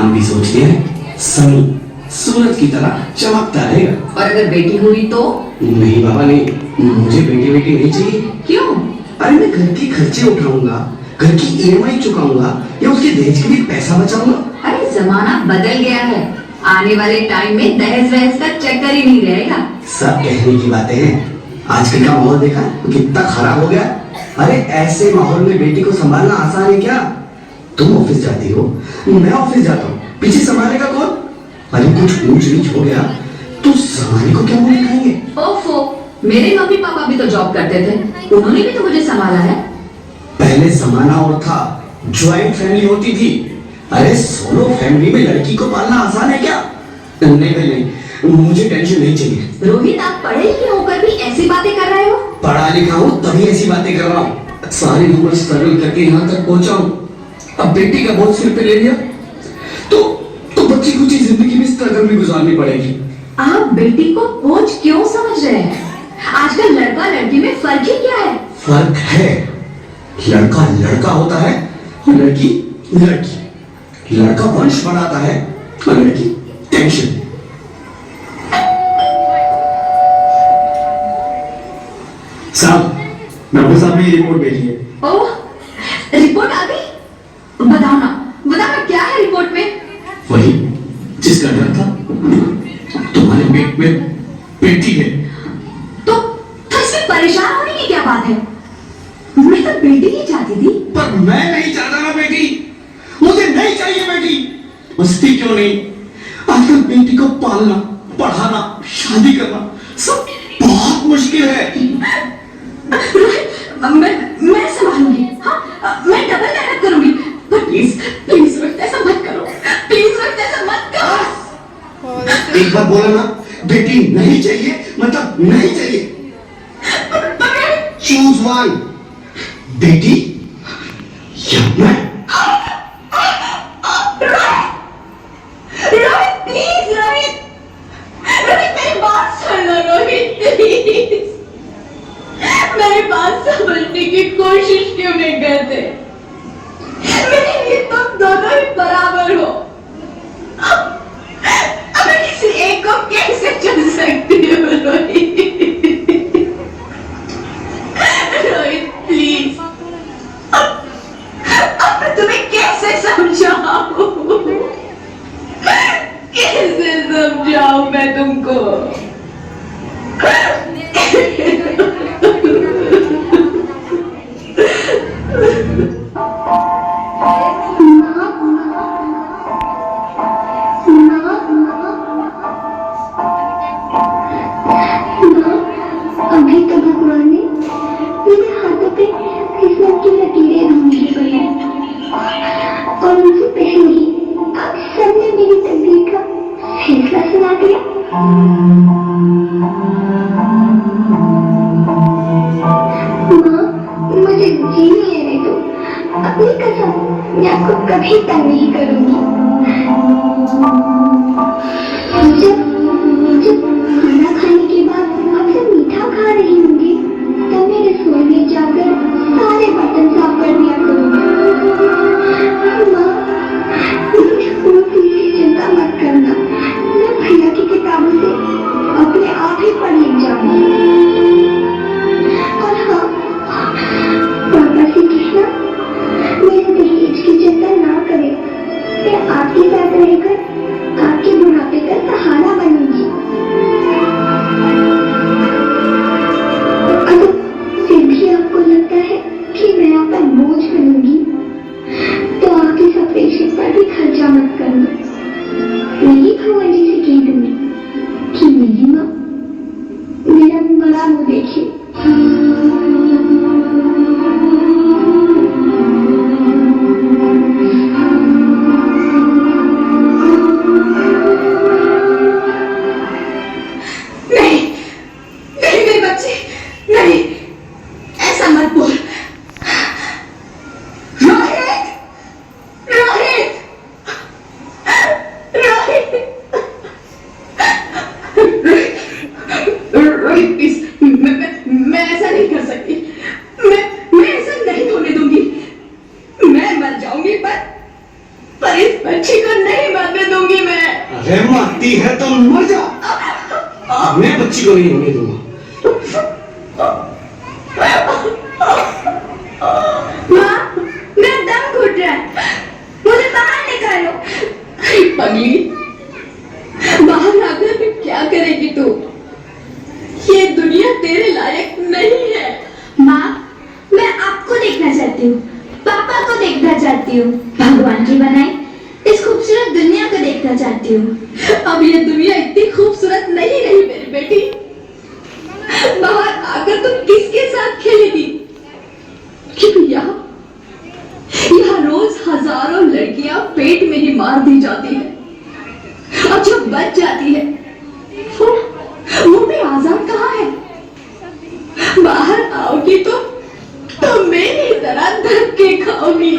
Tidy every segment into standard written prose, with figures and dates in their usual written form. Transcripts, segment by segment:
नाम भी सोचते हैं सनी, सूरज की तरह चमकता रहेगा। और अगर बेटी हुई तो? नहीं बाबा नहीं, मुझे बेटी बेटी नहीं चाहिए। क्यों? अरे मैं घर के खर्चे उठाऊंगा, घर की ईएमआई चुकाऊंगा या उसके दहेज के लिए पैसा बचाऊंगा। अरे जमाना बदल गया है, आने वाले टाइम में दहेज वहेज का चक्कर ही नहीं रहेगा। सब कहने की बातें हैं, आजकल का माहौल देखा कितना खराब हो गया। अरे ऐसे माहौल में बेटी को संभालना आसान है क्या? तुम ऑफिस जाती हो, मैं ऑफिस जाता हूँ, पीछे संभालेगा कौन? अरे कुछ ऊंच नीच हो गया तो संभालने को क्या मुंह दिखाएंगे? ओफो, मेरे मम्मी पापा भी तो जॉब करते थे, उन्होंने भी तो मुझे संभाला है। पहले जमाना और था, ज्वाइंट फैमिली होती थी। अरे सोलो फैमिली में लड़की को पालना आसान है क्या? नहीं भाई नहीं, मुझे टेंशन नहीं चाहिए। रोहित, आप पढ़े लिखे होकर भी ऐसी बातें कर रहे हो? पढ़ा लिखा हूँ तभी ऐसी बातें कर रहा हूँ, सारी उम्र स्ट्रगल करके यहाँ तक पहुंचा हूँ। अब बेटी का बोझ सिर पे ले लिया तो बच्ची कुछ जिंदगी में स्ट्रगल भी गुजारनी पड़ेगी। आप बेटी को बोझ क्यों समझ रहे हैं? आजकल लड़का लड़की में फर्क ही क्या है? फर्क है, लड़का लड़का होता है और लड़की लड़की। लड़का वंश बढ़ाता है और लड़की टेंशन। साहब, डॉक्टर साहब ने रिपोर्ट भेजी है। ओह, रिपोर्ट आ गई? बताओ ना क्या है रिपोर्ट में? वही जिसका डर था, तुम्हारे पेट में बेटी है। तो इसमें परेशान होने की क्या बात है? मैं तो बेटी ही चाहती थी। पर मैं नहीं चाहता ना बेटी, मुझे नहीं चाहिए बेटी। मस्ती क्यों नहीं, आजकल बेटी को पालना, पढ़ाना, शादी करना सब बहुत मुश्किल है। मैं संभालूंगी, हाँ मैं डबल मेहनत करूंगी, पर प्लीज रोहित ऐसा मत करो, प्लीज रोहित ऐसा मत करो। एक बार बोला ना, बेटी नहीं चाहिए मतलब नहीं चाहिए। चूज वन, बेटी या मैं। रोहित प्लीज, रोहित मेरी बात सुन लो रोहित, प्लीज मेरी बात समझने की कोशिश क्यों नहीं करते? मेरे लिए तुम दोनों ही बराबर हो। अब मैं किसी एक को कैसे चुन सकती हूँ रोहित? रोहित प्लीज, अब मैं तुम्हें कैसे समझाऊं? कैसे समझाऊं मैं तुमको? अभी तो भगवान ने मेरे हाथों पे किस्मत की लकीरें ढूंढी हुई हैं और उनसे पहले ही आप सबने मेरी तकदीर का फैसला सुना दिया। माँ, मुझे जीने रहने दो, अपनी कसम, मैं आपको कभी तंग नहीं करूंगी। जब खाना खाने के बाद आपसे मीठा खा रही होंगी, तब मैं रसोई में जाकर सारे बर्तन साफ कर दिया करूंगी। माँ, स्कूल फीस की चिंता मत करना, मैं भैया की किताबों से अपने आप ही पढ़ लिख जाऊंगी। और हाँ, पापा से कहना मेरे दहेज की चिंता ना करें, मैं आपके साथ रहकर आपके बुढ़ापे का सहारा बनूंगी। अगर फिर भी आपको लगता है कि मैं आप पर बोझ बनूंगी, तो आप इस ऑपरेशन पर भी खर्चा मत करना। मेरी भगवान जी से कह दूंगी कि मेरी माँ मेरा बड़ा मुंह देखे। हिम्मत है तो मर जा। मैं बच्ची को नहीं होने दूंगा। माँ, मेरा दम घुट रहा है, मुझे बाहर निकालो। पगली, बाहर आकर क्या करेगी तू? ये दुनिया तेरे लायक नहीं है। माँ, मैं आपको देखना चाहती हूँ, पापा को देखना चाहती हूँ, भगवान की बनाई इस खूबसूरत दुनिया को देखना चाहती हूँ। अब ये दुनिया इतनी खूबसूरत नहीं रही मेरी बेटी। बाहर आकर तुम किसके साथ खेलेगी? क्योंकि यहाँ रोज हजारों लड़कियां पेट में ही मार दी जाती है और जो बच जाती है वो भी आजाद कहाँ है? बाहर आओगी तो मेरी तरह धक्के खाओगी।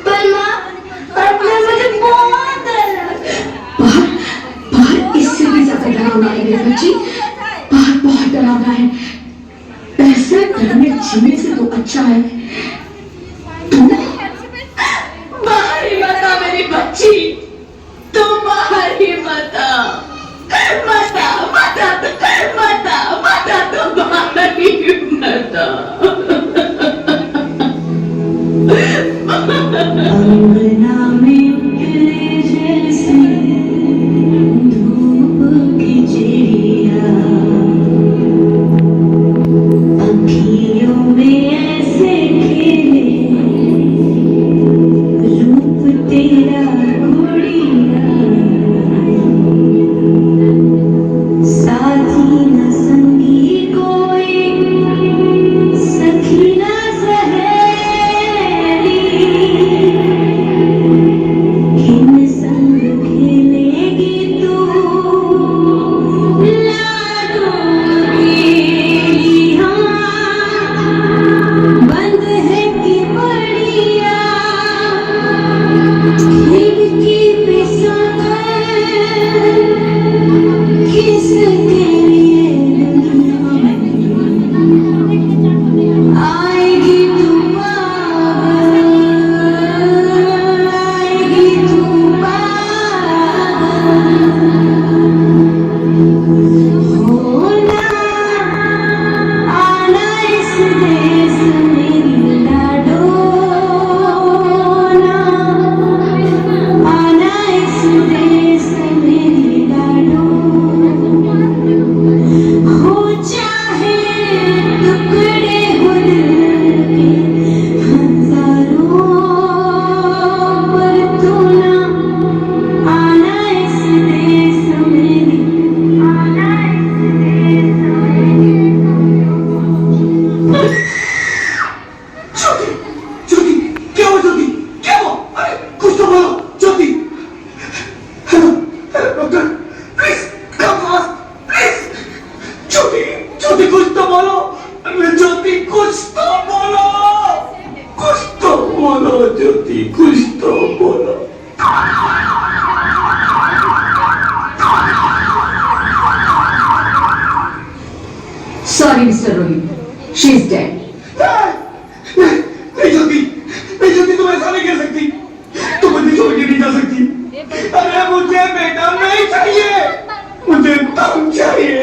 पर माँ, मुझे बहुत डर लग रहा है। बाहर इससे भी ज्यादा डरावना है मेरी बच्ची। बाहर बहुत डरावना है। ऐसे घर में जीने से तो अच्छा है तुम बाहर ही मत आ मेरी बच्ची। तुम बाहर ही मत आ, मत आ, मत आ, मत आ, मत आ, तुम बाहर ही मत आ। अंगना में खिले जैसे धूप की चिड़िया, अखियों में ऐसे खेले रूप तेरा गुड़िया, साथी न संगी कोई, सखी न सहेली, किन संग खेलेगी तू लाडो की। हाँ, बंद है कि बढ़िया खिड़की पे समय किसके लिए आएगी तू पागल, आएगी तू पागल होना, आना इस देश में लाडो ना, आना इस देश में लाडो। हो चाहे टुकड़े हो दिल के हजारों, पर तू ना आना इस देश में, आना इस देश में। ज्योति, ज्योति, क्या हुआ ज्योति? क्या हुआ? अरे कुछ तो बोलो Jyoti. Hello, hello doctor, please come fast, please. Jyoti, Jyoti कुछ तो बोलो। अरे ज्योति कुछ तो बोलो, कुछ तो बोलो ज्योति, कुछ तो बोलो। Sorry, Mr. Rohit. She is dead. नहीं ज्योति, नहीं ज्योति, तुम ऐसा नहीं कर सकती। तुम मुझे छोड़ के नहीं जा सकती। अरे मुझे बेटा नहीं चाहिए, मुझे तुम चाहिए,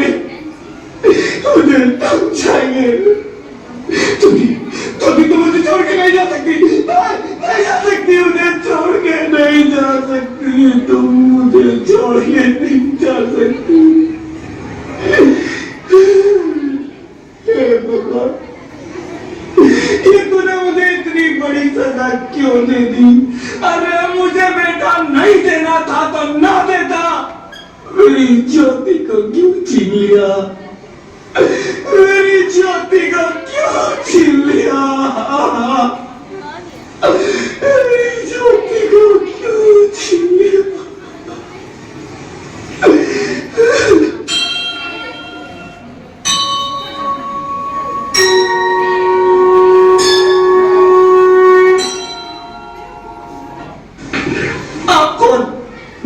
मुझे तुम चाहिए। ज्योति, ज्योति तुम मुझे छोड़ के नहीं जा सकती, नहीं जा सकती, मुझे छोड़ के नहीं जा सकती, तुम मुझे छोड़ के नहीं जा सकती। हे भगवान, ये तूने मुझे इतनी बड़ी सजा क्यों दे दी? अरे मुझे बेटा नहीं देना था तो ना देता। मेरी ज्योति को क्यों छीन लिया? मेरी ज्योति को क्यों छीन लिया? मेरी ज्योति को क्यों छीन लिया?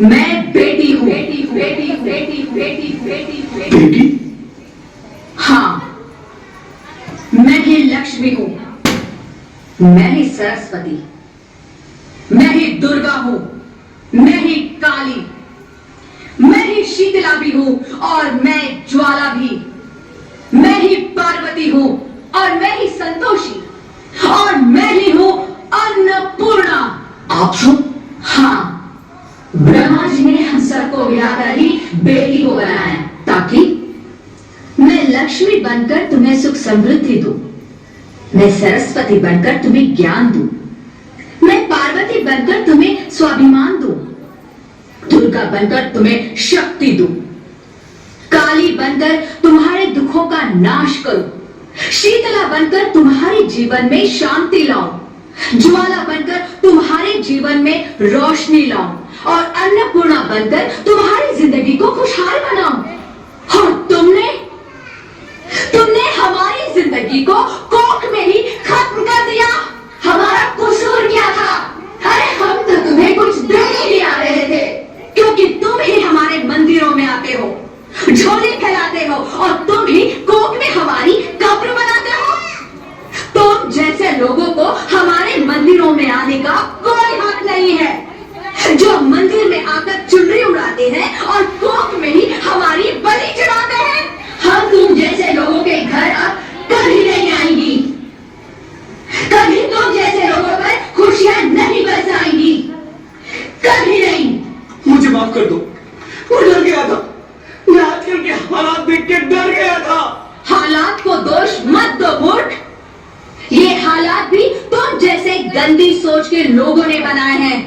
मैं बेटी हूँ, बेटी, बेटी, बेटी, बेटी, बेटी, बेटी? हाँ, मैं ही लक्ष्मी हूँ, मैं ही सरस्वती, मैं ही दुर्गा हूँ, मैं ही काली, मैं ही शीतला भी हूं और मैं ज्वाला भी। मैं ही पार्वती हूं और मैं ही संतोषी और मैं ही हूं अन्नपूर्णा। आप सब? हाँ, ब्रह्मा जी ने हम सबको मिलाकर ही बेटी को बनाया है, ताकि मैं लक्ष्मी बनकर तुम्हें सुख समृद्धि दूं, मैं सरस्वती बनकर तुम्हें ज्ञान दूं, मैं पार्वती बनकर तुम्हें स्वाभिमान दूं, दुर्गा बनकर तुम्हें शक्ति दूं, काली बनकर तुम्हारे दुखों का नाश करूं, शीतला बनकर तुम्हारे जीवन में शांति लाऊं, ज्वाला बनकर तुम्हारे जीवन में रोशनी लाऊं और अन्नपूर्णा बनकर तुम्हारी जिंदगी को खुशहाल बनाऊं। और तुमने हमारी जिंदगी को कोख में ही खत्म कर दिया। हमारा कसूर क्या था? अरे हम तो तुम्हें कुछ देने ही आ रहे थे, क्योंकि तुम ही हमारे मंदिरों में आते हो, झोली फैलाते हो और तुम ही कोख में हमारी कब्र बनाते हो। तुम जैसे लोगों को हमारे मंदिरों में आने का कोई हक नहीं है, जो मंदिर में आकर चुनरी उड़ाते हैं और कोख में ही हमारी बलि चढ़ाते हैं। हम तुम जैसे लोगों के घर अब कभी नहीं आएंगी, कभी तुम जैसे लोगों पर खुशियां नहीं बरसाएंगी, कभी नहीं। मुझे माफ कर दो, मैं डर गया था। मैं आजकल के हालात देख के डर गया था। हालात को दोष मत दो मूर्ख, ये हालात भी तुम जैसे गंदी सोच के लोगों ने बनाए हैं।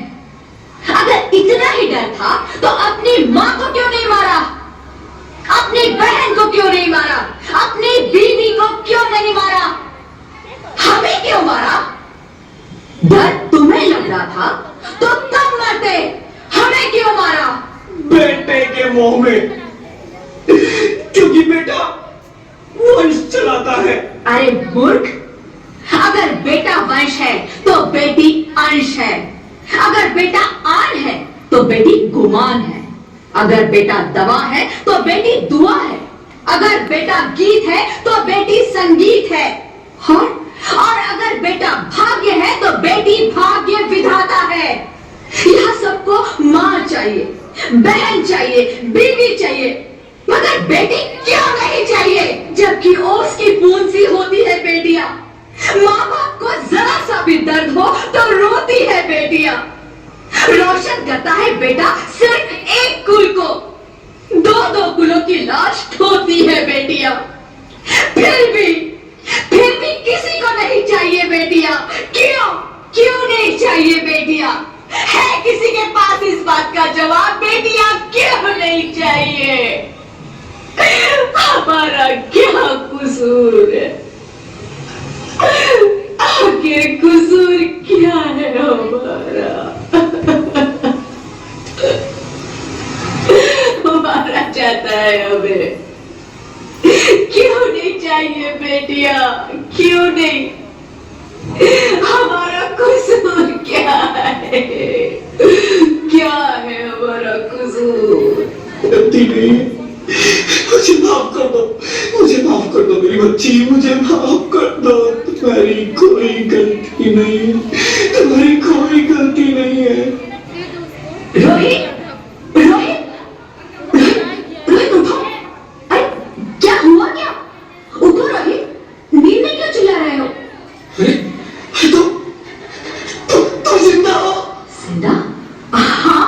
अगर इतना ही डर था तो अपनी माँ को क्यों नहीं मारा, अपनी बहन को क्यों नहीं मारा, अपनी बीवी को क्यों नहीं मारा, हमें क्यों मारा? डर तुम्हें लग रहा था तो तुम मरते, हमें क्यों मारा? बेटे के मोह में, क्योंकि बेटा वंश चलाता है। अरे मूर्ख, अगर बेटा वंश है तो बेटी अंश है, अगर बेटा आन है तो बेटी गुमान है, अगर बेटा दवा है तो बेटी दुआ है, अगर बेटा गीत है तो बेटी संगीत है, और अगर बेटा भाग्य है तो बेटी भाग्य विधाता है। यह सबको माँ चाहिए, बहन चाहिए, बीवी चाहिए, मगर बेटी क्यों नहीं चाहिए? जबकि ओस की बूंद सी होती है बेटियां, माँ बाप को जरा सा भी दर्द हो तो रोती है बेटियां। रोशन करता है बेटा सिर्फ एक कुल को, दो कुलों की लाश ढोती है बेटियां। फिर भी किसी को नहीं चाहिए बेटियां। क्यों नहीं चाहिए बेटियां? है किसी के पास इस बात का जवाब? बेटियां क्यों नहीं चाहिए? हमारा क्या कसूर है? आखिर कसूर क्या है हमारा? मारा जाता है हमें, क्यों नहीं चाहिए बेटियां? क्यों नहीं? हमारा कसूर क्या है? क्या है हमारा कसूर? गलती नहीं है, मुझे माफ कर दो, मुझे माफ कर दो मेरी बच्ची, मुझे माफ कर दो। तुम्हारी कोई गलती नहीं है, तुम्हारी कोई गलती नहीं है। रोहित, उठो। अरे क्या हुआ? क्या उठो रोहित, नींद में क्यों चिल्ला रहे हो? अरे तुम जिंदा हो? जिंदा? हाँ,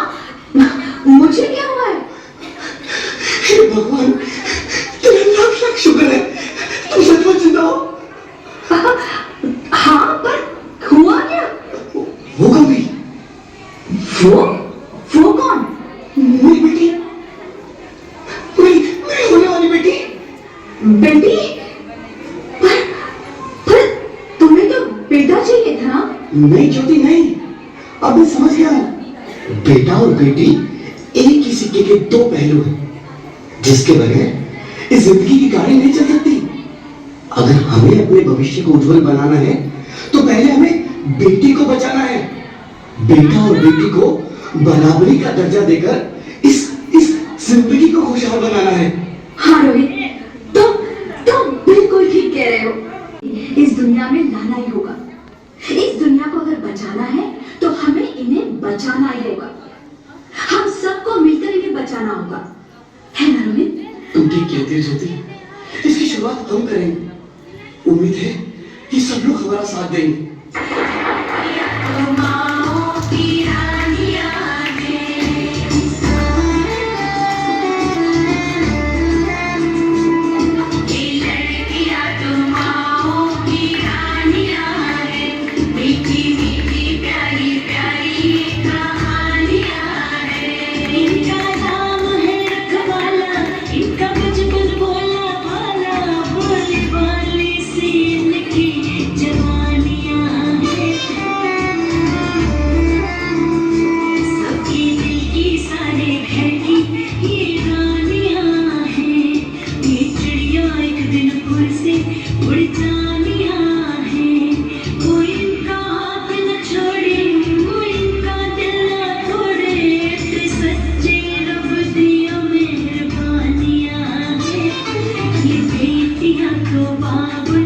मुझे क्या हुआ है? हे भगवान, तेरा लाख लाख शुक्र है, तुम सचमुच जिंदा हो। हाँ, पर हुआ क्या? वो कौन भी? वो कौन? मेरी बेटी, मेरी होने वाली बेटी। बेटी? पर तुम्हें तो बेटा चाहिए था ना? नहीं ज्योति नहीं, अब मैं समझ गया हूँ। बेटा और बेटी एक ही सिक्के के दो पहलू हैं, जिसके बगैर इस जिंदगी की गाड़ी नहीं चल सकती। अगर हमें अपने भविष्य को उज्जवल बनाना है तो पहले हमें बेटी को बचाना है। बेटा और बेटी को बराबरी का दर्जा देकर इस जिंदगी को खुशहाल बनाना है। हाँ रोहित, तुम बिल्कुल ठीक कह रहे हो। इस दुनिया में लाना ही होगा, इस दुनिया को अगर बचाना है तो हमें इन्हें बचाना ही होगा। बचाना होगा, है ना रोहित? तुम ठीक कहती हो ज्योति, इसकी शुरुआत हम करेंगे। उम्मीद है कि सब लोग हमारा साथ देंगे। बाबू